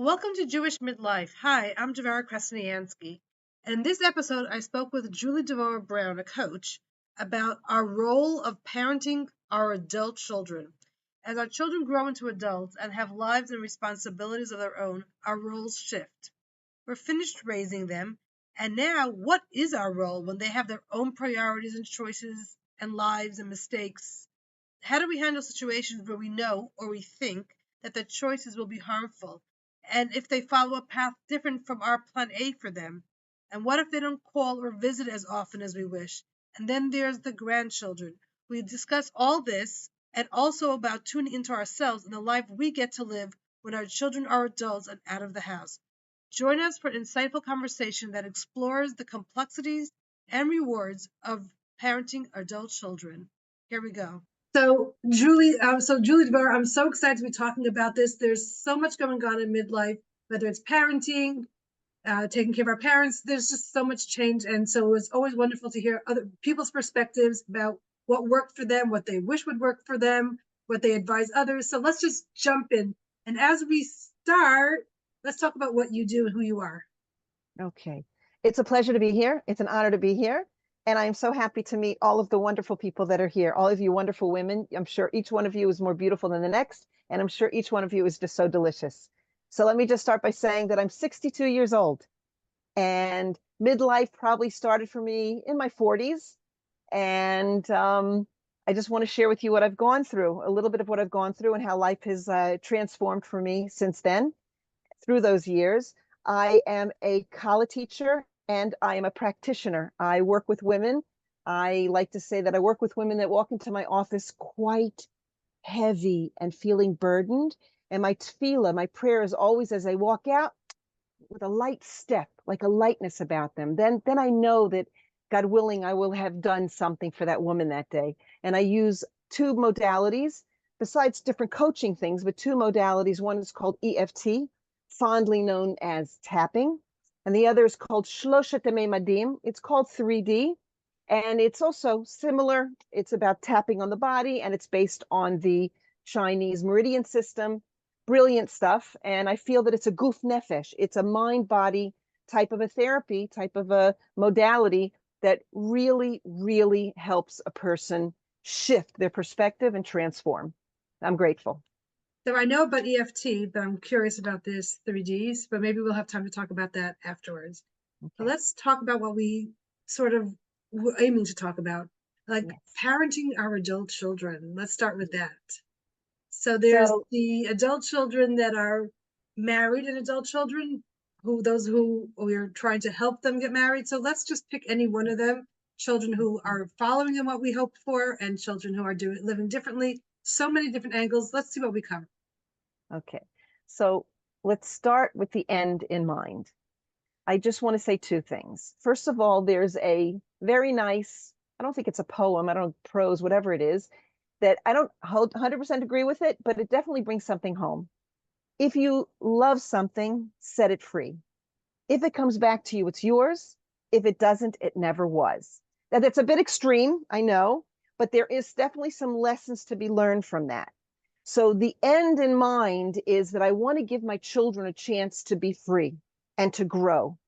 Welcome to Jewish Midlife. Hi, I'm Devora Krasniansky. And in this episode, I spoke with Julie Devora Brown, a coach, about our role of parenting our adult children. As our children grow into adults and have lives and responsibilities of their own, our roles shift. We're finished raising them, and now what is our role when they have their own priorities and choices and lives and mistakes? How do we handle situations where we know or we think that the choices will be harmful? And if they follow a path different from our plan A for them? And what if they don't call or visit as often as we wish? And then there's the grandchildren. We discuss all this and also about tuning into ourselves and the life we get to live when our children are adults and out of the house. Join us for an insightful conversation that explores the complexities and rewards of parenting adult children. Here we go. So Julie Devora, I'm so excited to be talking about this. There's so much going on in midlife, whether it's parenting, taking care of our parents. There's just so much change, and so it's always wonderful to hear other people's perspectives about what worked for them, what they wish would work for them, what they advise others. So let's just jump in. And as we start, let's talk about what you do and who you are. Okay. It's a pleasure to be here. It's an honor to be here. And I'm so happy to meet all of the wonderful people that are here, all of you wonderful women. I'm sure each one of you is more beautiful than the next, and I'm sure each one of you is just so delicious. So let me just start by saying that I'm 62 years old, and midlife probably started for me in my 40s. And I just want to share with you what I've gone through, a little bit of what I've gone through and how life has transformed for me since then, through those years. I am a college teacher and I am a practitioner. I work with women. I like to say that I work with women that walk into my office quite heavy and feeling burdened. And my tefillah, my prayer is always as I walk out with a light step, like a lightness about them. Then I know that, God willing, I will have done something for that woman that day. And I use two modalities besides different coaching things, but two modalities. One is called EFT, fondly known as tapping, and the other is called Shloshet Meimadim. It's called 3D, and it's also similar. It's about tapping on the body, and it's based on the Chinese meridian system. Brilliant stuff, and I feel that it's a guf nefesh. It's a mind-body type of a therapy, type of a modality that really, really helps a person shift their perspective and transform. I'm grateful. So I know about EFT, but I'm curious about this 3Ds, but maybe we'll have time to talk about that afterwards. Okay. But let's talk about what we sort of were aiming to talk about, like Yes. parenting our adult children. Let's start with that. So there's the adult children that are married and adult children, those who we're trying to help them get married. So let's just pick any one of them. Children who are following in what we hoped for, and children who are living differently. So many different angles. Let's see what we cover. Okay, so let's start with the end in mind. I just want to say two things. First of all, there's a very nice, I don't think it's a poem, I don't know, prose, whatever it is, that I don't 100% agree with it, but it definitely brings something home. If you love something, set it free. If it comes back to you, it's yours. If it doesn't, it never was. Now, that's a bit extreme, I know, but there is definitely some lessons to be learned from that. So the end in mind is that I want to give my children a chance to be free and to grow.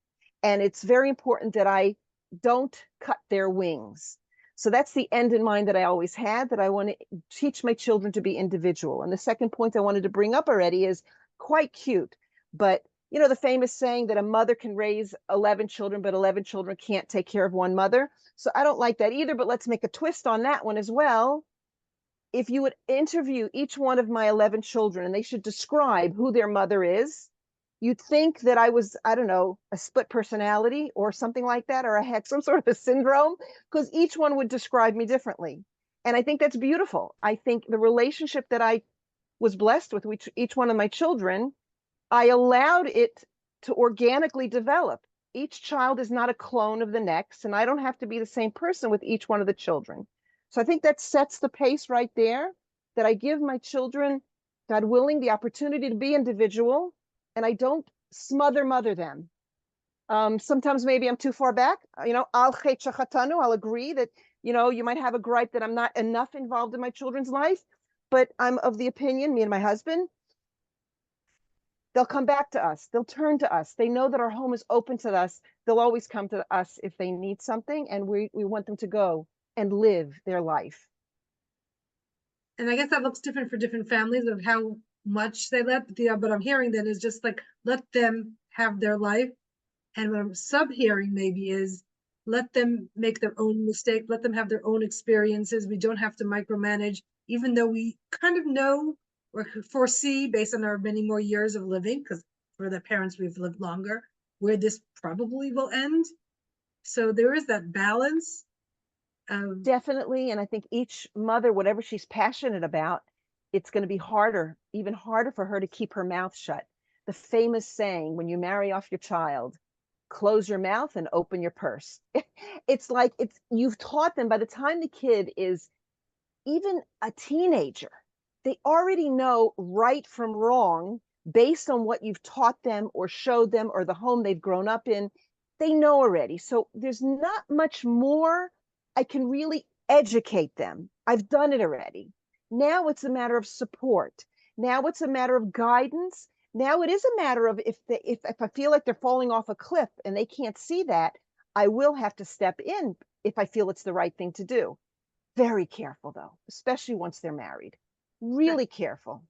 And it's very important that I don't cut their wings. So that's the end in mind that I always had, that I want to teach my children to be individual. And the second point I wanted to bring up already is quite cute, but you know, the famous saying that a mother can raise 11 children, but 11 children can't take care of one mother. So I don't like that either, but let's make a twist on that one as well. If you would interview each one of my 11 children and they should describe who their mother is, you'd think that I was, I don't know, a split personality or something like that, or I had some sort of a syndrome, because each one would describe me differently. And I think that's beautiful. I think the relationship that I was blessed with each one of my children, I allowed it to organically develop. Each child is not a clone of the next, and I don't have to be the same person with each one of the children. So I think that sets the pace right there, that I give my children, God willing, the opportunity to be individual, and I don't mother them. Sometimes maybe I'm too far back. You know, I'll agree that, you know, you might have a gripe that I'm not enough involved in my children's life, but I'm of the opinion, me and my husband, they'll come back to us. They'll turn to us. They know that our home is open to us. They'll always come to us if they need something, and we want them to go and live their life. And I guess that looks different for different families of how much they let, but I'm hearing then is just like let them have their life. And what I'm sub-hearing maybe is let them make their own mistake, let them have their own experiences. We don't have to micromanage, even though we kind of know or foresee based on our many more years of living, because for the parents we've lived longer, where this probably will end. So there is that balance of Definitely. And I think each mother, whatever she's passionate about, it's going to be harder, even harder for her to keep her mouth shut. The famous saying, when you marry off your child, close your mouth and open your purse. It's like you've taught them by the time the kid is even a teenager, they already know right from wrong based on what you've taught them or showed them or the home they've grown up in. They know already. So there's not much more I can really educate them. I've done it already. Now it's a matter of support. Now it's a matter of guidance. Now it is a matter of if I feel like they're falling off a cliff and they can't see that, I will have to step in if I feel it's the right thing to do. Very careful though, especially once they're married. Really careful.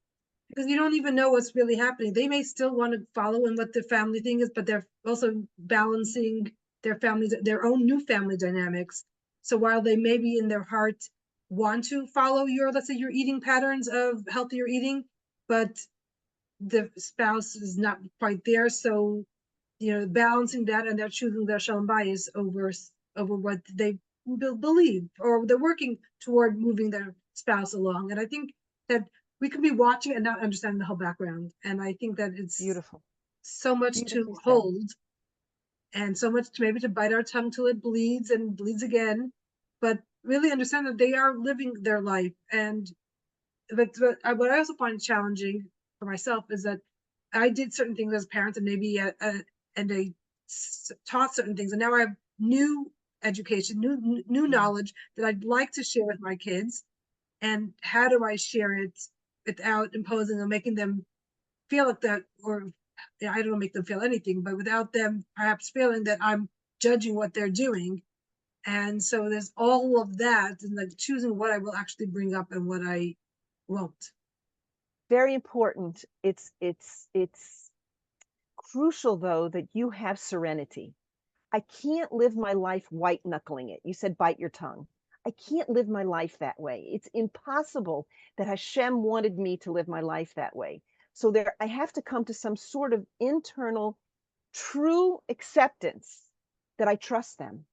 because you don't even know what's really happening. They may still want to follow in what the family thing is, but they're also balancing their families, their own new family dynamics. So while they maybe in their heart want to follow your, let's say, your eating patterns of healthier eating, but the spouse is not quite there. So, balancing that, and they're choosing their shalom bayis over what they believe, or they're working toward moving their spouse along. And I think that we could be watching and not understanding the whole background. And I think that it's Beautiful. so much Beautifully to said. hold and so much to maybe to bite our tongue till it bleeds and bleeds again, but really understand that they are living their life. And what I also find challenging for myself is that I did certain things as parents, and maybe and they taught certain things, and now I have new education, new knowledge that I'd like to share with my kids. And how do I share it without imposing or making them feel like that, or I don't make them feel anything, but without them perhaps feeling that I'm judging what they're doing. And so there's all of that, and like choosing what I will actually bring up and what I won't. Very important. It's crucial though that you have serenity. I can't live my life white knuckling it. You said bite your tongue. I can't live my life that way. It's impossible that Hashem wanted me to live my life that way. So there I have to come to some sort of internal true acceptance that I trust them.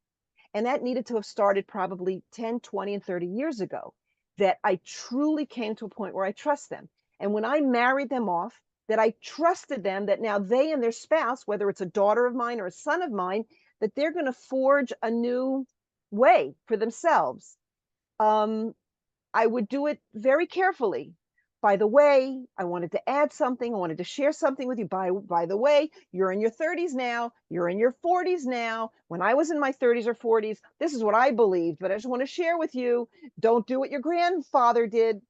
And that needed to have started probably 10, 20, and 30 years ago, that I truly came to a point where I trust them. And when I married them off, that I trusted them, that now they and their spouse, whether it's a daughter of mine or a son of mine, that they're going to forge a new way for themselves. I would do it very carefully. By the way, I wanted to add something. I wanted to share something with you. By the way, you're in your 30s now. You're in your 40s now. When I was in my 30s or 40s, this is what I believed, but I just want to share with you. Don't do what your grandfather did.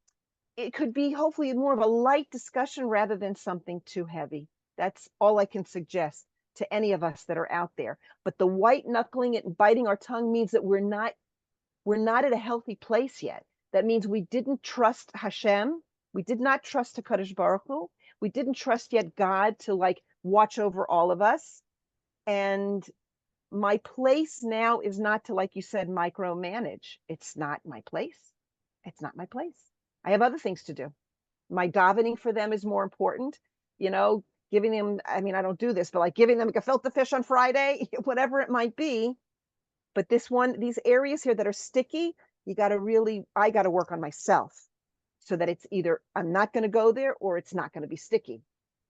It could be hopefully more of a light discussion rather than something too heavy. That's all I can suggest to any of us that are out there. But the white knuckling it and biting our tongue means that we're not at a healthy place yet. That means we didn't trust Hashem. We did not trust HaKadosh Baruch Hu. We didn't trust yet God to like watch over all of us. And my place now is not to, like you said, micromanage. It's not my place. It's not my place. I have other things to do. My davening for them is more important. You know, giving them, I mean, I don't do this, but like giving them a gefilte fish on Friday, whatever it might be. But these areas here that are sticky, I got to work on myself so that it's either I'm not going to go there or it's not going to be sticky.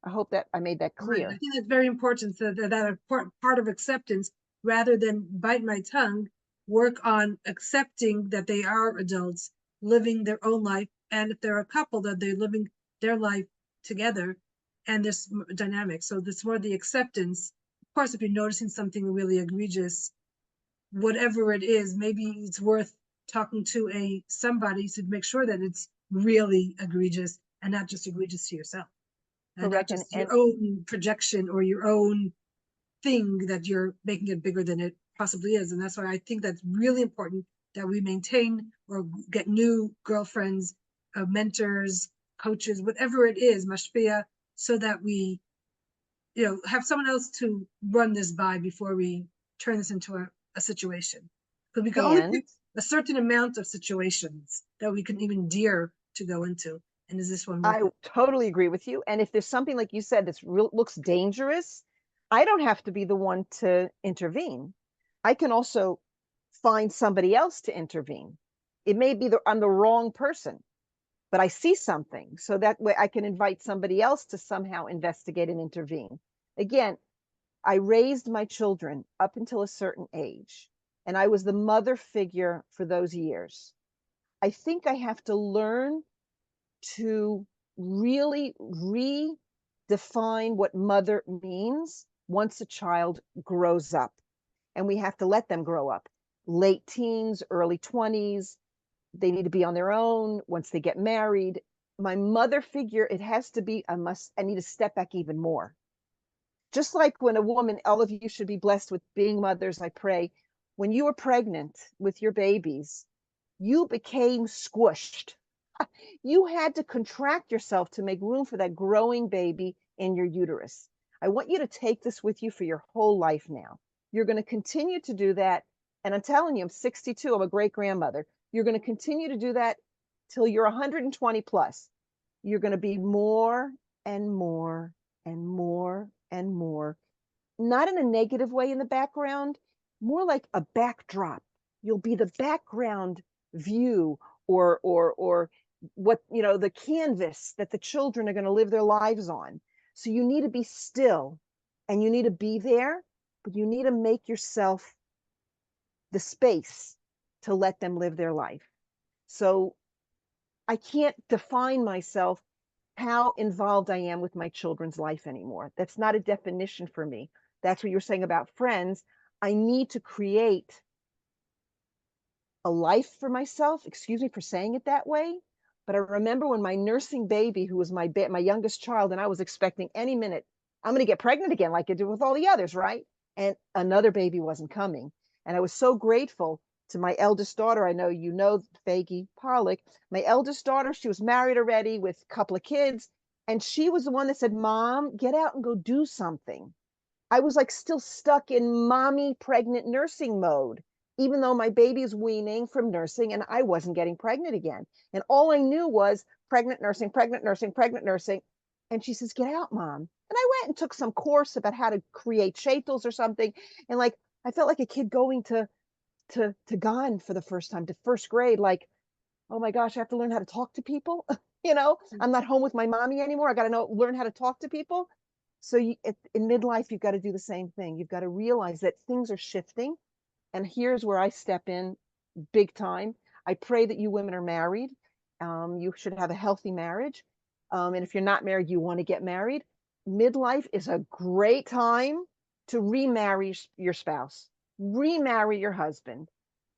I hope that I made that Right. I clear. think that's very important. So that part of acceptance, rather than bite my tongue, work on accepting that they are adults living their own life. And if they're a couple, that they're living their life together and this dynamic. So that's more the acceptance. Of course, if you're noticing something really egregious, whatever it is, maybe it's worth talking to somebody to make sure that it's really egregious and not just egregious to yourself. and not Correct. just your And own projection or your own thing that you're making it bigger than it possibly is. And that's why I think that's really important that we maintain or get new girlfriends, mentors, coaches, whatever it is, mashpia, so that we, have someone else to run this by before we turn this into a situation. Because we can only and pick a certain amount of situations that we can even dare to go into. And is this one worth I it? totally agree with you. And if there's something like you said that's real looks dangerous, I don't have to be the one to intervene. I can also find somebody else to intervene. It may be that I'm the wrong person, but I see something. So that way I can invite somebody else to somehow investigate and intervene. Again, I raised my children up until a certain age, and I was the mother figure for those years. I think I have to learn to really redefine what mother means once a child grows up. And we have to let them grow up. Late teens, early 20s, they need to be on their own once they get married. My mother figure, it has to be, I need to step back even more. Just like when a woman, all of you should be blessed with being mothers, I pray. When you were pregnant with your babies, you became squished. You had to contract yourself to make room for that growing baby in your uterus. I want you to take this with you for your whole life now. You're going to continue to do that. And I'm telling you, I'm 62, I'm a great grandmother. You're going to continue to do that till you're 120 plus. You're going to be more and more and more and more, not in a negative way in the background, more like a backdrop. You'll be the background view or what, the canvas that the children are going to live their lives on. So you need to be still and you need to be there, but you need to make yourself the space to let them live their life. So I can't define myself how involved I am with my children's life anymore. That's not a definition for me. That's what you're saying about friends. I need to create a life for myself. Excuse me for saying it that way. But I remember when my nursing baby, who was my youngest child, and I was expecting any minute, I'm going to get pregnant again, like I did with all the others, right? And another baby wasn't coming. And I was so grateful to my eldest daughter. I know you know Faggy Pollock. My eldest daughter, she was married already with a couple of kids. And she was the one that said, Mom, get out and go do something. I was like still stuck in mommy pregnant nursing mode, even though my baby is weaning from nursing and I wasn't getting pregnant again. And all I knew was pregnant nursing, pregnant nursing, pregnant nursing. And she says, get out, mom. And I went and took some course about how to create shapes or something. And like, I felt like a kid going to Ghan for the first time, to first grade, like, oh my gosh, I have to learn how to talk to people. I'm not home with my mommy anymore. I got to learn how to talk to people. So in midlife, you've got to do the same thing. You've got to realize that things are shifting. And here's where I step in big time. I pray that you women are married. You should have a healthy marriage. And if you're not married, you want to get married. Midlife is a great time to remarry your spouse, remarry your husband.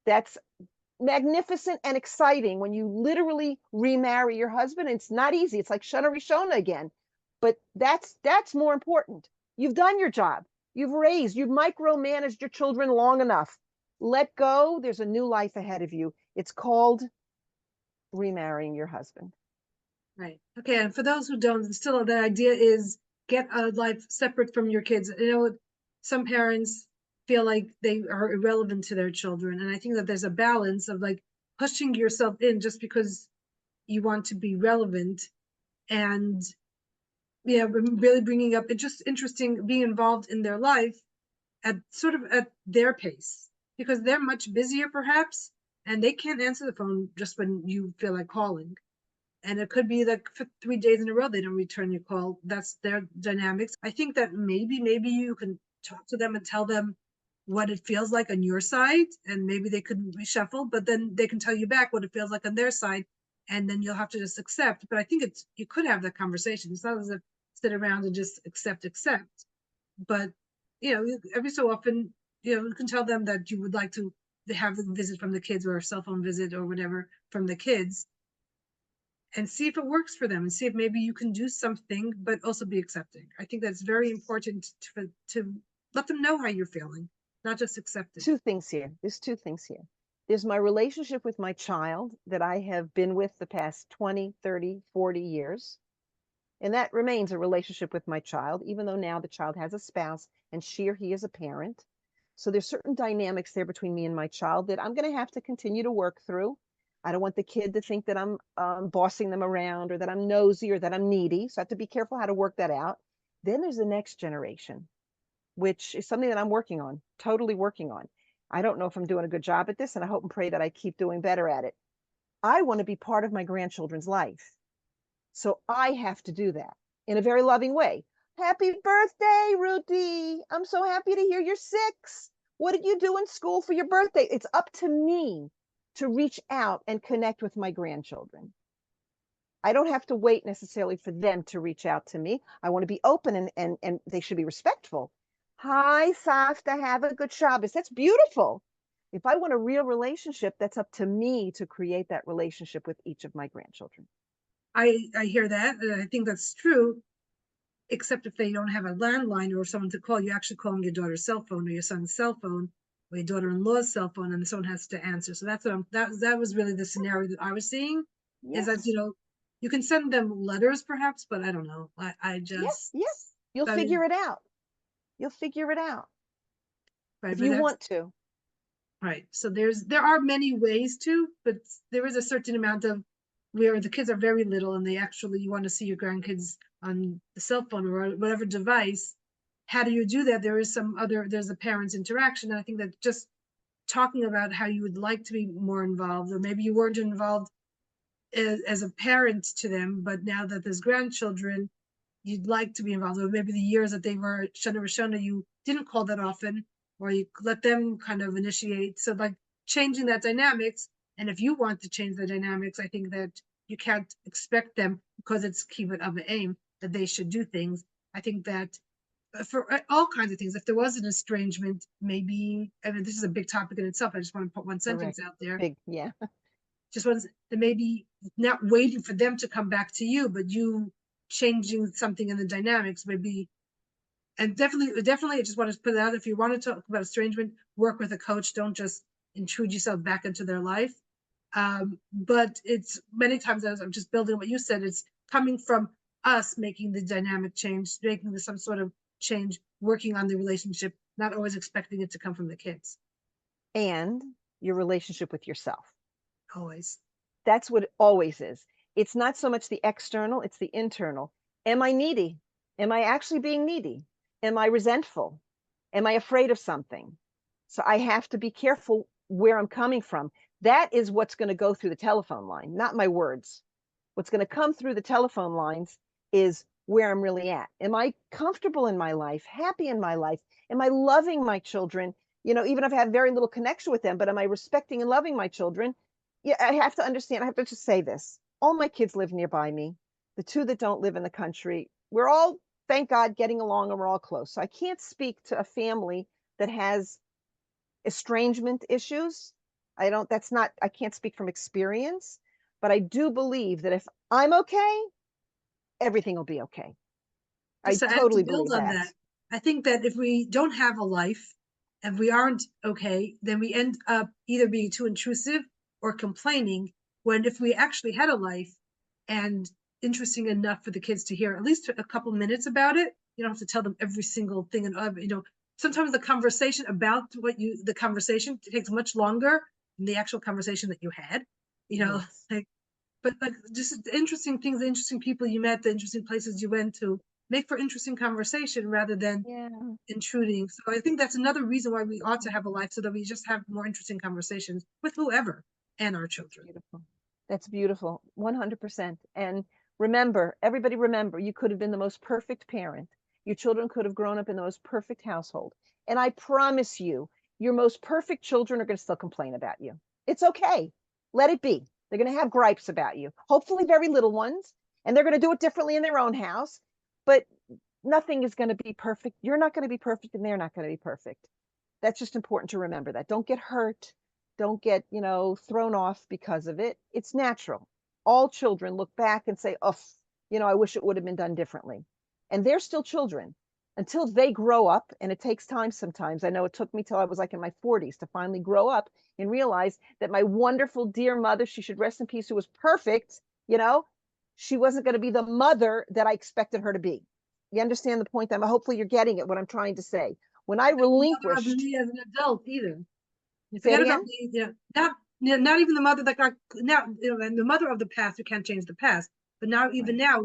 That's magnificent and exciting when you literally remarry your husband. It's not easy. It's like Shana Rishona again. But that's more important. You've done your job. You've micromanaged your children long enough. Let go. There's a new life ahead of you. It's called remarrying your husband. Right. Okay. And for those who don't, still the idea is get a life separate from your kids. Some parents feel like they are irrelevant to their children. And I think that there's a balance of like pushing yourself in just because you want to be relevant and, yeah, really bringing up it's just interesting being involved in their life at sort of at their pace because they're much busier perhaps and they can't answer the phone just when you feel like calling. And it could be like for 3 days in a row they don't return your call. That's their dynamics. I think that maybe you can talk to them and tell them what it feels like on your side, and maybe they could reshuffle, but then they can tell you back what it feels like on their side, and then you'll have to just accept. But I think you could have that conversation. It's not as if sit around and just accept, but every so often, you can tell them that you would like to have a visit from the kids or a cell phone visit or whatever from the kids, and see if it works for them and see if maybe you can do something, but also be accepting. I think that's very important to let them know how you're feeling, not just accept it. Two things here. There's two things here. There's my relationship with my child that I have been with the past 20, 30, 40 years. And that remains a relationship with my child, even though now the child has a spouse and she or he is a parent. So there's certain dynamics there between me and my child that I'm going to have to continue to work through. I don't want the kid to think that I'm bossing them around or that I'm nosy or that I'm needy. So I have to be careful how to work that out. Then there's the next generation, which is something that I'm working on, totally working on. I don't know if I'm doing a good job at this, and I hope and pray that I keep doing better at it. I want to be part of my grandchildren's life. So I have to do that in a very loving way. Happy birthday, Ruthie. I'm so happy to hear you're 6. What did you do in school for your birthday? It's up to me to reach out and connect with my grandchildren. I don't have to wait necessarily for them to reach out to me. I want to be open and they should be respectful. Hi, Safta, have a good Shabbos. That's beautiful. If I want a real relationship, that's up to me to create that relationship with each of my grandchildren. I hear that, and I think that's true, except if they don't have a landline or someone to call. You're actually calling your daughter's cell phone or your son's cell phone or your daughter-in-law's cell phone, and someone has to answer. So that's what that was really the scenario that I was seeing, is that, Yes. you can send them letters perhaps, but I don't know. I Yeah, just, yeah. You'll I mean, figure it out. You'll figure it out right, if but you that's want to. right. So there are many ways to, but there is a certain amount of where the kids are very little and they actually, you want to see your grandkids on the cell phone or whatever device. How do you do that? There's a parent's interaction. And I think that just talking about how you would like to be more involved, or maybe you weren't involved as a parent to them, but now that there's grandchildren, you'd like to be involved, or maybe the years that they were Shana Rishona, you didn't call that often, or you let them kind of initiate. So like changing that dynamics, and if you want to change the dynamics, I think that you can't expect them, because it's kibbut of aim, that they should do things. I think that for all kinds of things, if there was an estrangement, maybe, I mean, this is a big topic in itself. I just want to put one Correct. sentence out there. Big, yeah. Just was that maybe not waiting for them to come back to you, but you changing something in the dynamics, maybe. And definitely, I just want to put it out. If you want to talk about estrangement, work with a coach. Don't just intrude yourself back into their life. But it's many times, as I'm just building what you said, it's coming from us making the dynamic change, making some sort of change, working on the relationship, not always expecting it to come from the kids. And your relationship with yourself. Always. That's what it always is. It's not so much the external, it's the internal. Am I needy? Am I actually being needy? Am I resentful? Am I afraid of something? So I have to be careful where I'm coming from. That is what's going to go through the telephone line, not my words. What's going to come through the telephone lines is where I'm really at. Am I comfortable in my life, happy in my life? Am I loving my children? Even if I have very little connection with them, but am I respecting and loving my children? Yeah, I have to understand. I have to just say this. All my kids live nearby me. The 2 that don't live in the country, we're all, thank God, getting along and we're all close. So I can't speak to a family that has estrangement issues. I can't speak from experience, but I do believe that if I'm okay, everything will be okay. I Just to add, to totally build believe on that. that, I think that if we don't have a life and we aren't okay, then we end up either being too intrusive or complaining. When if we actually had a life and interesting enough for the kids to hear at least a couple minutes about it, you don't have to tell them every single thing. And sometimes the conversation about the conversation takes much longer than the actual conversation that you had. Yes. Like, but like just the interesting things, the interesting people you met, the interesting places you went to, make for interesting conversation rather than Yeah. intruding. So I think that's another reason why we ought to have a life, so that we just have more interesting conversations with whoever and our children. Beautiful. That's beautiful. 100%. And remember, everybody remember, you could have been the most perfect parent. Your children could have grown up in the most perfect household. And I promise you, your most perfect children are going to still complain about you. It's okay. Let it be. They're going to have gripes about you, hopefully very little ones, and they're going to do it differently in their own house. But nothing is going to be perfect. You're not going to be perfect, and they're not going to be perfect. That's just important to remember that. Don't get hurt. Don't get, thrown off because of it. It's natural. All children look back and say, oh, I wish it would have been done differently. And they're still children until they grow up. And it takes time sometimes. I know it took me till I was like in my 40s to finally grow up and realize that my wonderful, dear mother, she should rest in peace, who was perfect, she wasn't going to be the mother that I expected her to be. You understand the point? Hopefully you're getting it, what I'm trying to say. When I Mother of relinquished, me as an adult either. You say it forget about again. me, not even the mother that got now, and the mother of the past, we can't change the past. But now, even Right. now,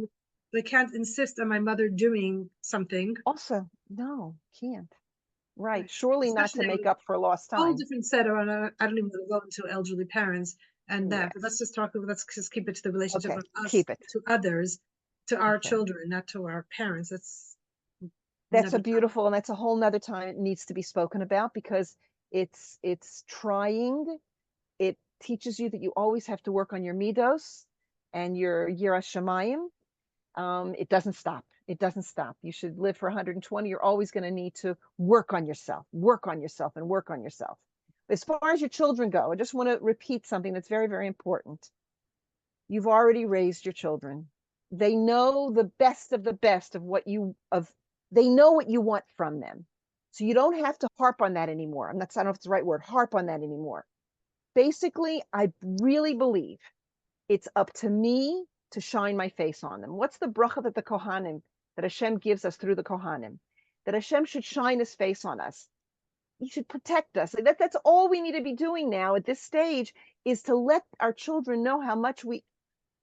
we can't insist on my mother doing something. Also, no, can't. Right. Right. Surely not to Especially make up for lost a whole time. different set of, I don't even want to go into elderly parents and that, but Yes. let's just keep it to the relationship Okay. of us Keep it. to others, to our Okay. children, not to our parents. That's That's a another topic. beautiful, and that's a whole nother time it needs to be spoken about, because it's trying. It teaches you that you always have to work on your midos and your yiras shamayim. It doesn't stop. It doesn't stop. You should live for 120. You're always going to need to work on yourself, and work on yourself. As far as your children go, I just want to repeat something that's very, very important. You've already raised your children. They know the best of the best of they know what you want from them. So you don't have to harp on that anymore. I don't know if it's the right word, harp on that anymore. Basically, I really believe it's up to me to shine my face on them. What's the bracha that the Kohanim, that Hashem gives us through the Kohanim? That Hashem should shine his face on us. He should protect us. That's all we need to be doing now at this stage, is to let our children know how much we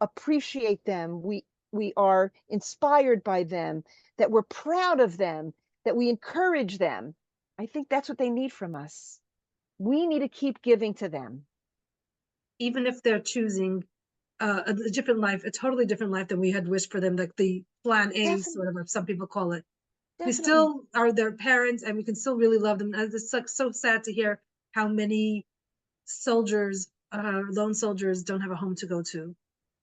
appreciate them. We are inspired by them, that we're proud of them, that we encourage them. I think that's what they need from us. We need to keep giving to them. Even if they're choosing a different life, a totally different life than we had wished for them, like the plan A, Definitely, sort of, some people call it. We definitely. still are their parents, and we can still really love them. And it's like so sad to hear how many soldiers, lone soldiers, don't have a home to go to.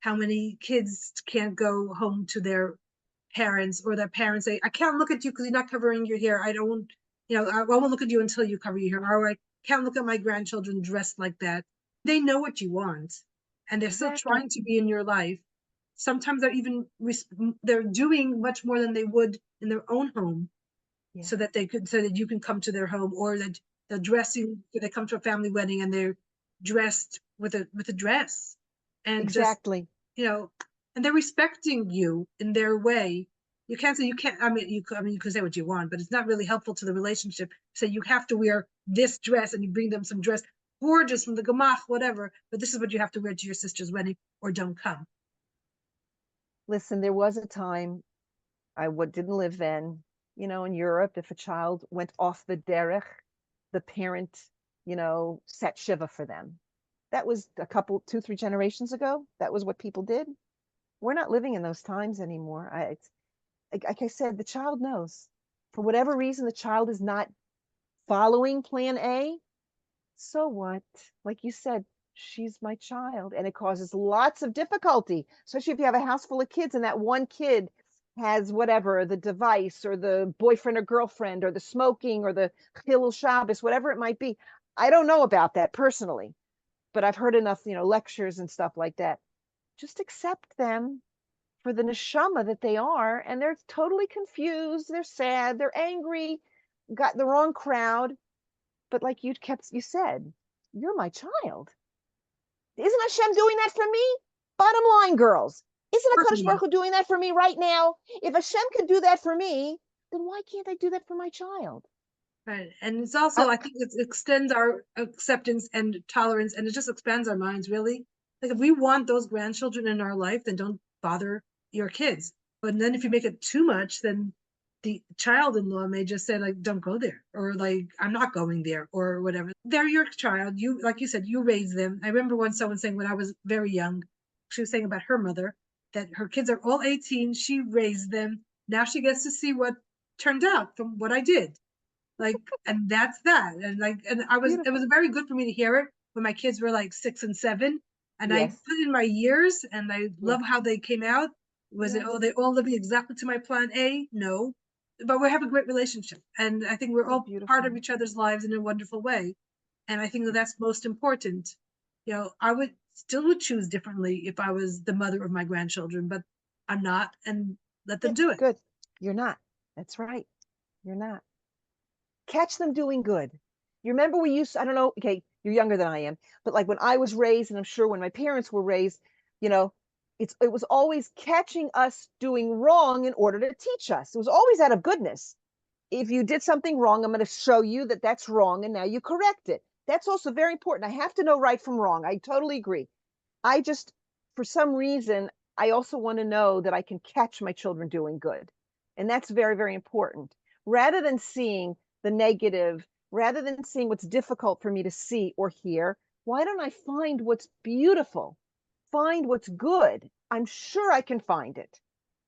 How many kids can't go home to their parents, or their parents say, "I can't look at you because you're not covering your hair. I don't, I won't look at you until you cover your hair." Or I can't look at my grandchildren dressed like that. They know what you want, and they're still Exactly. trying to be in your life. Sometimes they're doing much more than they would in their own home, Yeah, so that you can come to their home, or that they're dressing, they come to a family wedding and they're dressed with a dress, and just, exactly. you know and they're respecting you in their way. You can't say, you can't, you can say what you want, but it's not really helpful to the relationship. So you have to wear this dress, and you bring them some dress, gorgeous, from the gemach, whatever, but this is what you have to wear to your sister's wedding, or don't come. Listen, there was a time didn't live then. In Europe, if a child went off the derech, the parent, set shiva for them. That was a couple, 2, 3 generations ago. That was what people did. We're not living in those times anymore. It's like I said, the child knows. For whatever reason, the child is not following plan A. So what? Like you said, she's my child, and it causes lots of difficulty, especially if you have a house full of kids and that one kid has whatever, the device, or the boyfriend or girlfriend, or the smoking, or the Chilul Shabbos, whatever it might be. I don't know about that personally, but I've heard enough, lectures and stuff like that. Just accept them for the neshama that they are, and they're totally confused, they're sad, they're angry, got the wrong crowd. But like you said, you're my child. Isn't Hashem doing that for me? Bottom line, girls, isn't HaKadosh Baruch Certainly. Hu doing that for me right now? If Hashem can do that for me, then why can't I do that for my child? Right. And it's also, Oh, I think it extends our acceptance and tolerance, and it just expands our minds, really. Like, if we want those grandchildren in our life, then don't bother your kids. But then if you make it too much, then the child-in-law may just say, like, don't go there, or like, I'm not going there, or whatever. They're your child. You, like you said, you raise them. I remember once someone saying, when I was very young, she was saying about her mother, that her kids are all 18. She raised them. Now she gets to see what turned out from what I did. Like, and that's that. And like, and it was beautiful. very good for me to hear it when my kids were like 6 and 7. And I Yes, put in my years, and I yes, love how they came out. Was it, yes. oh, they all living exactly to my plan A? No. But we have a great relationship. And I think we're Oh, all part beautiful. of each other's lives in a wonderful way. And I think that that's most important. I would still would choose differently if I was the mother of my grandchildren, but I'm not, and let them do it. Good. You're not. That's right. You're not. Catch them doing good. You remember we used, I don't know, okay, you're younger than I am, but like when I was raised, and I'm sure when my parents were raised, you know, it was always catching us doing wrong in order to teach us. It was always out of goodness. If you did something wrong, I'm going to show you that that's wrong and now you correct it. That's also very important. I have to know right from wrong. I totally agree. I just, for some reason, I also want to know that I can catch my children doing good. And that's very, very important. Rather than seeing the negative, rather than seeing what's difficult for me to see or hear, why don't I find what's beautiful? Find what's good. I'm sure I can find it.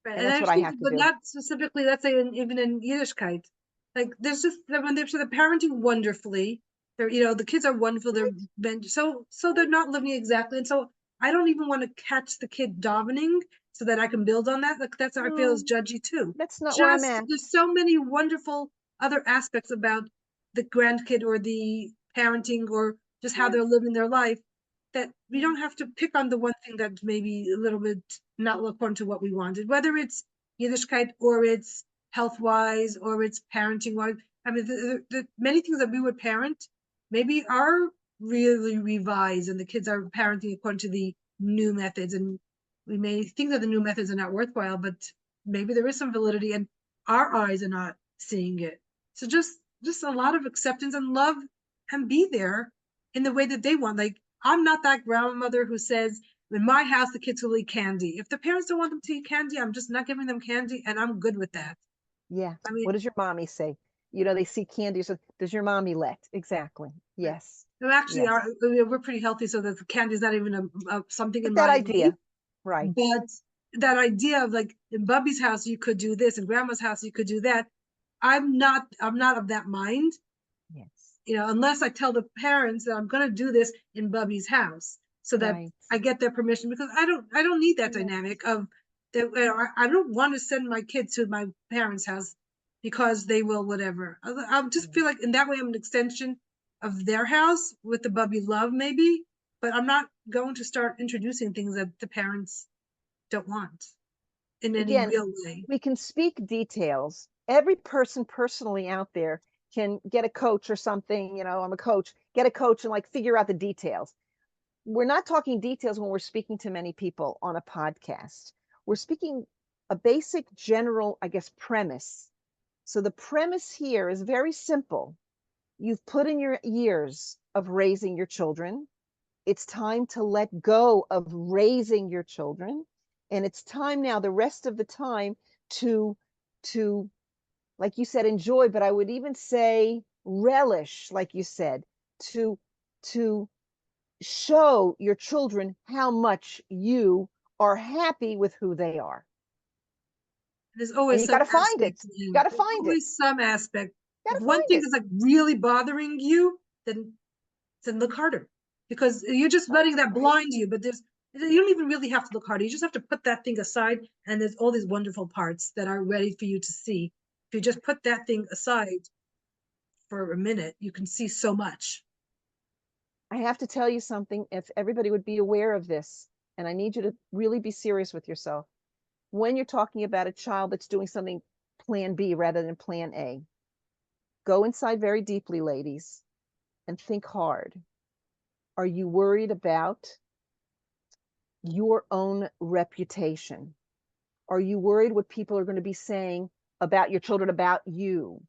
Right. And And that's what I actually, have to but do. not specifically, let's say even in Yiddishkeit, like there's just when they're parenting wonderfully, the kids are wonderful. They're Right. been so they're not living exactly, and so I don't even want to catch the kid davening so that I can build on that. Like that's how I feel is No, judgy too. that's not where I'm Just at. there's so many wonderful other aspects about the grandkid or the parenting or just how Yeah. they're living their life that we Yeah. don't have to pick on the one thing that's maybe a little bit not according to what we wanted, whether it's Yiddishkeit or it's health wise or it's parenting wise. I mean, the many things that we would parent maybe are really revised and the kids are parenting according to the new methods. And we may think that the new methods are not worthwhile, but maybe there is some validity and our eyes are not seeing it. So just a lot of acceptance and love and be there in the way that they want. Like I'm not that grandmother who says, in my house, the kids will eat candy. If the parents don't want them to eat candy, I'm just not giving them candy, and I'm good with that. Yeah. I mean, What does your mommy say? They see candy. So does your mommy let? Exactly. Yes. no, actually, Yes. we're pretty healthy, so that the candy is not even something in But that my life. idea, right. But that idea of like in Bubby's house you could do this, in Grandma's house you could do that. I'm not of that mind. Yes. Unless I tell the parents that I'm going to do this in Bubby's house so that Right. I get their permission because I don't need that Yes. dynamic of that. I don't want to send my kids to my parents' house because they will whatever. I'll just feel Yes. like in that way I'm an extension of their house with the Bubby love maybe, but I'm not going to start introducing things that the parents don't want in any Again, real way. we can speak details. Every person personally out there can get a coach or something. I'm a coach, get a coach and like figure out the details. We're not talking details when we're speaking to many people on a podcast. We're speaking a basic general, I guess, premise. So the premise here is very simple. You've put in your years of raising your children. It's time to let go of raising your children. And it's time now, the rest of the time, to to like you said, enjoy, but I would even say relish, like you said, to to show your children how much you are happy with who they are. There's And always you got some to find aspect it. to You him. got to There's find it. always some aspect. You If got to one find thing it. is like really bothering you, then look harder because you're just Right, letting that right. blind you. But you don't even really have to look harder. You just have to put that thing aside, and there's all these wonderful parts that are ready for you to see. If you just put that thing aside for a minute, you can see so much. I have to tell you something. If everybody would be aware of this, and I need you to really be serious with yourself. When you're talking about a child that's doing something plan B rather than plan A, go inside very deeply, ladies, and think hard. Are you worried about your own reputation? Are you worried what people are going to be saying about your children, about you?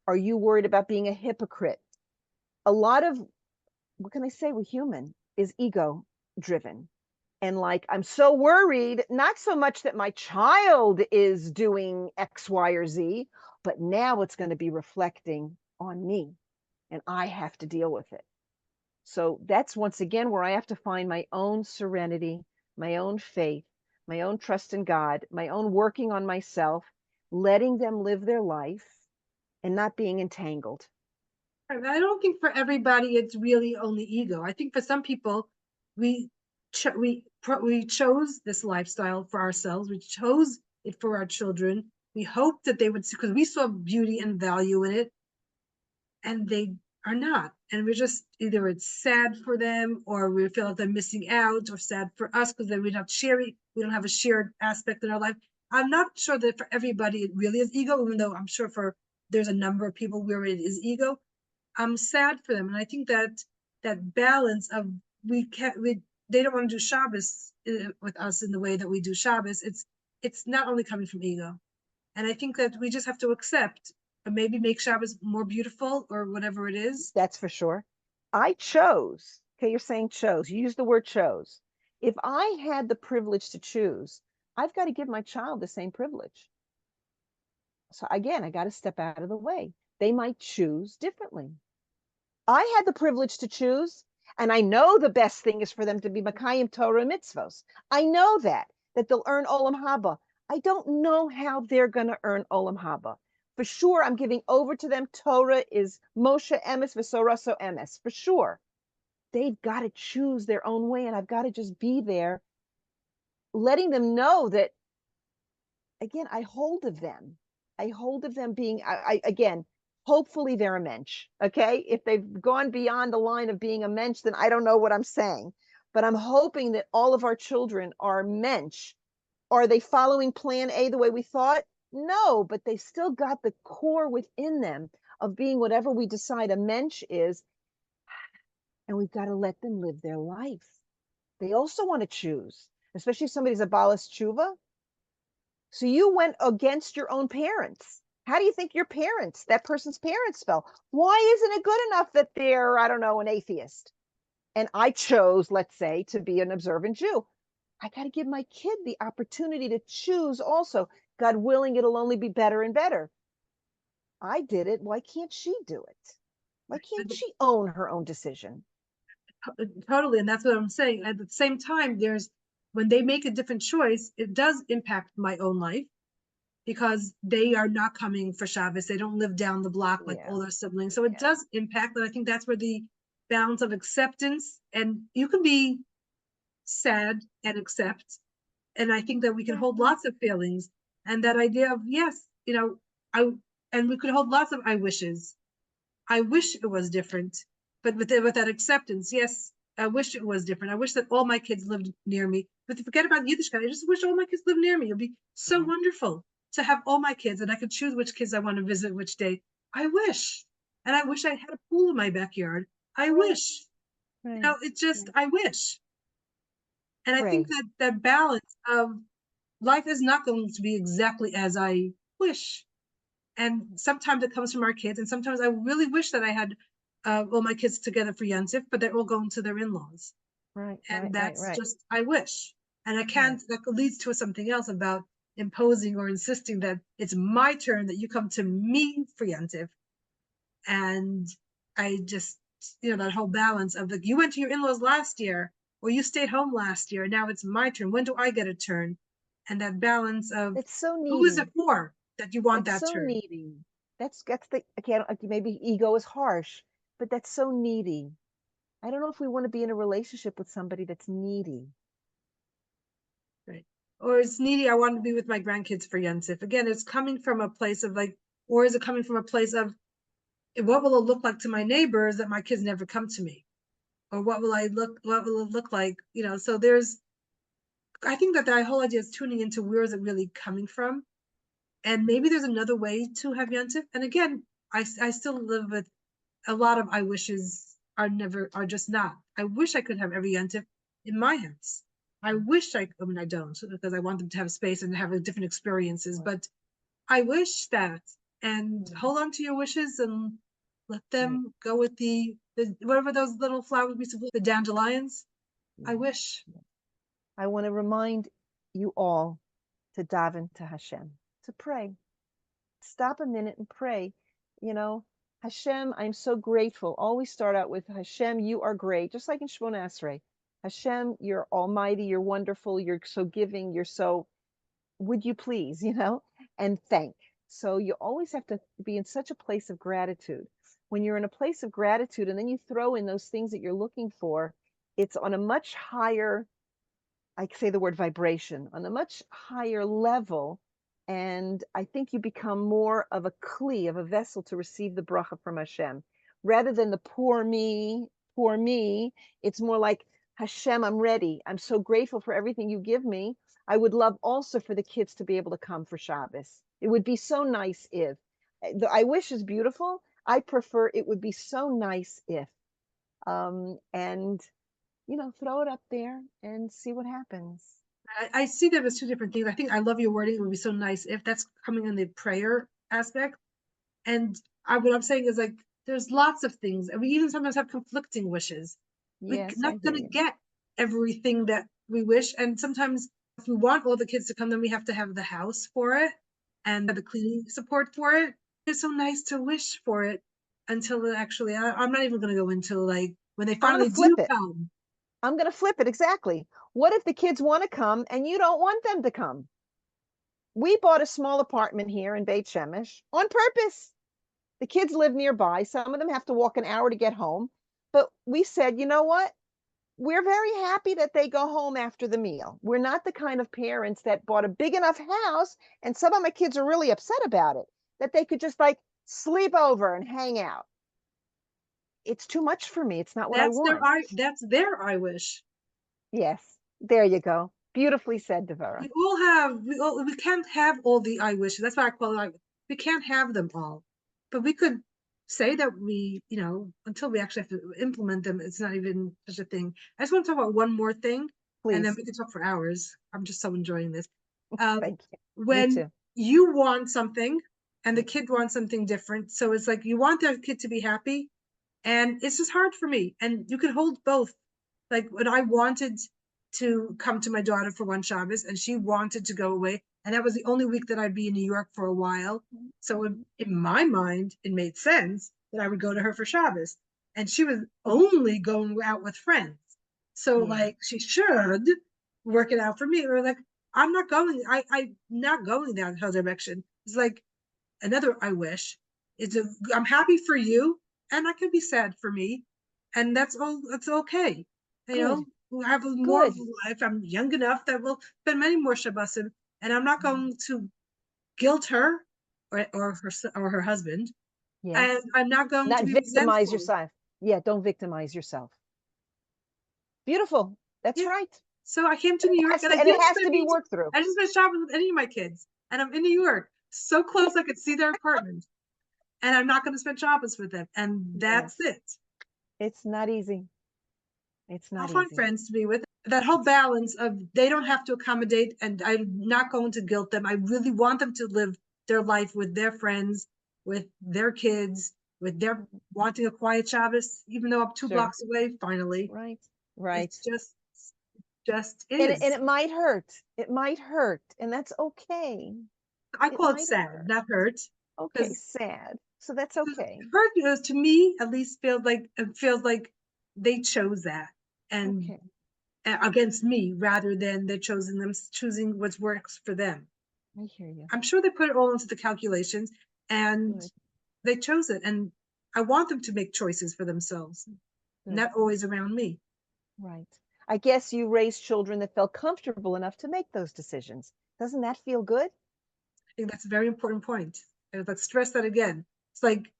Are you worried about being a hypocrite? A lot of, what can I say, we're human, is ego driven. And like, I'm so worried, not so much that my child is doing X, Y, or Z, but now it's going to be reflecting on me and I have to deal with it. So that's once again where I have to find my own serenity, my own faith, my own trust in God, my own working on myself, letting them live their life and not being entangled. I don't think for everybody it's really only ego. I think for some people, we we chose this lifestyle for ourselves. We chose it for our children. We hoped that they would see because we saw beauty and value in it, and they are not. And we're just either it's sad for them or we feel like they're missing out, or sad for us because then we're not sharing, we don't have a shared aspect in our life. I'm not sure that for everybody it really is ego, even though I'm sure for there's a number of people where it is ego. I'm sad for them. And I think that that balance of we can't we they don't want to do Shabbos with us in the way that we do Shabbos. It's not only coming from ego. And I think that we just have to accept or maybe make Shabbos more beautiful or whatever it is. That's for sure. I chose. Okay, you're saying chose. You use the word chose. If I had the privilege to choose, I've got to give my child the same privilege. So again, I got to step out of the way. They might choose differently. I had the privilege to choose, and I know the best thing is for them to be Makayim Torah mitzvos. I know that they'll earn Olam Haba. I don't know how they're going to earn Olam Haba. For sure, I'm giving over to them. Torah is Moshe Emes v'Soraso Emes. For sure. They've got to choose their own way, and I've got to just be there, letting them know that, again, I hold of them. I hold of them being, again, hopefully they're a mensch. Okay. If they've gone beyond the line of being a mensch, then I don't know what I'm saying. But I'm hoping that all of our children are mensch. Are they following plan A the way we thought? No, but they still got the core within them of being whatever we decide a mensch is. And we've got to let them live their life. They also want to choose, especially if somebody's a balas tshuva. So you went against your own parents. How do you think your parents, that person's parents, felt? Why isn't it good enough that they're, I don't know, an atheist? And I chose, let's say, to be an observant Jew. I got to give my kid the opportunity to choose also. God willing, it'll only be better and better. I did it. Why can't she do it? Why can't she own her own decision? Totally. And that's what I'm saying. At the same time, when they make a different choice, it does impact my own life because they are not coming for Shabbos. They don't live down the block like all their siblings. So it does impact. And I think that's where the balance of acceptance, and you can be sad and accept. And I think that we can hold lots of feelings, and that idea of, yes, and we could hold lots of I wishes. I wish it was different, but with that acceptance, yes, I wish it was different. I wish that all my kids lived near me. But to forget about Yiddishkeit, I just wish all my kids lived near me. It'd be so wonderful to have all my kids, and I could choose which kids I want to visit which day. I wish. And I wish I had a pool in my backyard. I wish. It's just, I wish. And I think that balance of life is not going to be exactly as I wish. And sometimes it comes from our kids, and sometimes I really wish that I had all my kids together for Yontif, but they're all going to their in-laws. And that's just, I wish. And I can't, that leads to something else about imposing or insisting that it's my turn, that you come to me for Yontif. And I just, that whole balance of like, you went to your in-laws last year, or you stayed home last year, now it's my turn. When do I get a turn? And that balance of, it's so needy. Who is it for that you want that's that so turn? Needy. That's the, again, maybe ego is harsh, but that's so needy. I don't know if we want to be in a relationship with somebody that's needy. Right. Or it's needy, I want to be with my grandkids for Yontif. Again, it's coming from a place of like, or is it coming from a place of, what will it look like to my neighbors that my kids never come to me? Or what will it look like? So I think that whole idea is tuning into where is it really coming from? And maybe there's another way to have Yontif. And again, I still live with a lot of I wishes are just not. I wish I could have every Yontif in my house. I wish I mean, I don't, because I want them to have space and have different experiences, but I wish that. And hold on to your wishes and let them go with the whatever those little flowers we support, the dandelions. I wish. I want to remind you all to daven to Hashem, to pray. Stop a minute and pray. Hashem, I'm so grateful. Always start out with Hashem, you are great, just like in Shemona Esrei. Hashem, you're almighty, you're wonderful, you're so giving, you're so, would you please, and thank. So you always have to be in such a place of gratitude. When you're in a place of gratitude and then you throw in those things that you're looking for, it's on a much higher, I say the word vibration, on a much higher level. And I think you become more of a kli, of a vessel to receive the bracha from Hashem. rather than the poor me, poor me. It's more like, Hashem, I'm ready. I'm so grateful for everything you give me. I would love also for the kids to be able to come for Shabbos. It would be so nice if the I wish is beautiful. I prefer it would be so nice if and throw it up there and see what happens. I see them as two different things. I think I love your wording. It would be so nice if that's coming in the prayer aspect. And what I'm saying is like, there's lots of things. And we even sometimes have conflicting wishes. We're Yes, I not hear going to you. get everything that we wish. And sometimes if we want all the kids to come, then we have to have the house for it and the cleaning support for it. It's so nice to wish for it until it actually, I'm not even going to go into like when they I'm going finally to flip do it. come. I'm going to flip it exactly. What if the kids want to come and you don't want them to come? We bought a small apartment here in Beit Shemesh on purpose. The kids live nearby. Some of them have to walk an hour to get home. But we said, you know what? We're very happy that they go home after the meal. We're not the kind of parents that bought a big enough house, and some of my kids are really upset about it, that they could just like sleep over and hang out. It's too much for me. It's not what I want. That's their I wish. Yes, there you go. Beautifully said, Devora. We can't have all the I wishes. That's why I call it we can't have them all. But we could say that until we actually have to implement them, it's not even such a thing. I just want to talk about one more thing, and then Please. we can talk for hours. I'm just so enjoying this. Um, Thank you. Me when too. you want something and the kid wants something different, so it's like you want the kid to be happy, and it's just hard for me. And you could hold both. Like when I wanted to come to my daughter for one Shabbos and she wanted to go away, and that was the only week that I'd be in New York for a while. So in my mind, it made sense that I would go to her for Shabbos. And she was only going out with friends. So Yeah. like she should work it out for me. Or like, I'm not going down her direction. It's like another I wish. I'm happy for you, and I can be sad for me, and that's all. That's okay. Good. We'll have more of Good. a life. I'm young enough that we'll spend many more Shabbosim, and I'm not going to guilt her or her husband, Yes. and I'm not going to Not be victimize resentful. yourself. Yeah, don't victimize yourself. Beautiful. That's Yeah. right. So I came to New York, and I And it didn't has spend to be any. worked through. I didn't spend Shabbos with any of my kids, and I'm in New York, so close I could see their apartment, and I'm not going to spend Shabbos with them, and that's Yes. it. It's not easy. It's I'll not find easy. friends to be with. That whole balance of they don't have to accommodate, and I'm not going to guilt them. I really want them to live their life with their friends, with their kids, with their wanting a quiet Shabbos, even though I'm two Sure. blocks away. Finally, Right. Right. it's just And is. it might hurt. It might hurt. And that's okay. I It call it might sad, hurt. not hurt, Okay, because sad. So that's okay. hurt is to me at least feels like they chose that and Okay. against me rather than they're choosing what works for them. I hear you. I'm sure they put it all into the calculations and Good. they chose it. And I want them to make choices for themselves, Good. not always around me. Right. I guess you raised children that felt comfortable enough to make those decisions. Doesn't that feel good? I think that's a very important point. And let's stress that again. It's like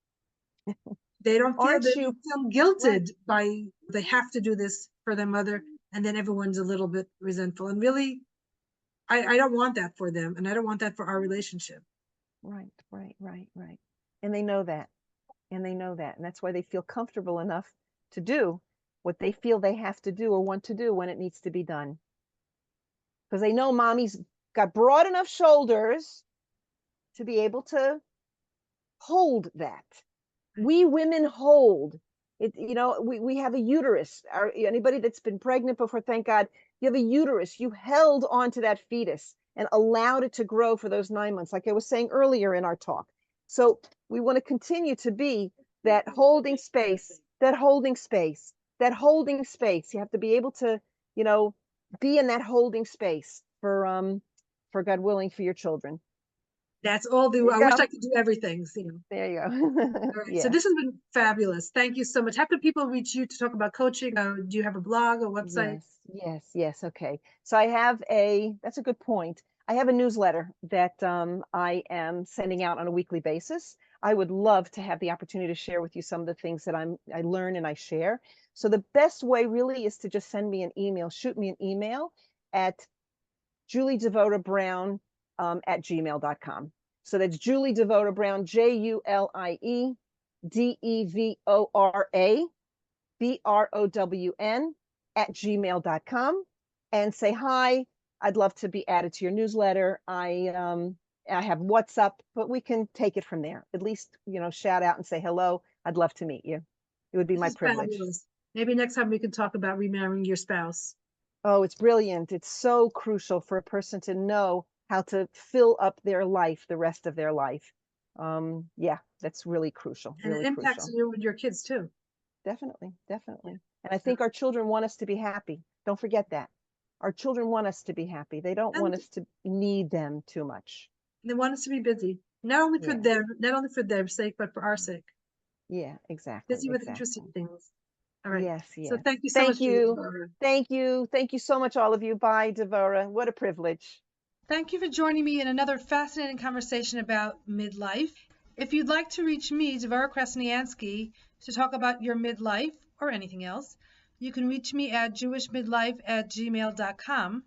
they don't feel Aren't they you don't feel right? guilted by they have to do this for their mother, and then everyone's a little bit resentful. And really, I don't want that for them, and I don't want that for our relationship. Right, right, right, right. And they know that. And they know that. And that's why they feel comfortable enough to do what they feel they have to do or want to do when it needs to be done. Because they know mommy's got broad enough shoulders to be able to hold that. We women hold it. We have a uterus. Anybody that's been pregnant before, thank God, you have a uterus. You held onto that fetus and allowed it to grow for those 9 months, like I was saying earlier in our talk. So we want to continue to be that holding space, that holding space, that holding space. You have to be able to, be in that holding space for God willing, for your children. That's all There the. you I wish go. I could do everything. There you go. All right. So Yeah. this has been fabulous. Thank you so much. How can people reach you to talk about coaching? Do you have a blog or website? Yes, yes, yes. Okay. So that's a good point. I have a newsletter that I am sending out on a weekly basis. I would love to have the opportunity to share with you some of the things that I learn and I share. So the best way really is to just send me an email, shoot me an email at Julie Devora Brown at gmail.com. So that's Julie Devora Brown, JuliedEvora Brown at gmail.com, and say hi. I'd love to be added to your newsletter. I have WhatsApp, but we can take it from there. At least, shout out and say hello. I'd love to meet you. It would be This my is privilege. fabulous. Maybe next time we can talk about remarrying your spouse. Oh, it's brilliant. It's so crucial for a person to know how to fill up their life, the rest of their life. Yeah, that's really crucial, And it really impacts crucial. you with your kids too. Definitely, Yeah. definitely. And I So, think our children want us to be happy. Don't forget that. Our children want us to be happy. They don't want and us to need them too much. they want us to be busy, Yeah, not only for their sake, but for our sake. yeah, exactly, Busy with exactly. interesting things. All right. Yes, So yes. thank you so Thank much, Julie you. Devora. Thank you. Thank you so much, all of you. Bye, Devora. What a privilege. Thank you for joining me in another fascinating conversation about midlife. If you'd like to reach me, Devora Krasniansky, to talk about your midlife or anything else, you can reach me at jewishmidlife@gmail.com,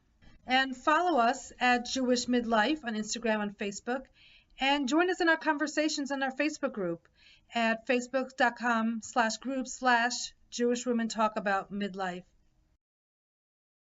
and follow us at Jewish Midlife on Instagram and Facebook, and join us in our conversations on our Facebook group at facebook.com/group/Jewish Women Talk About Midlife.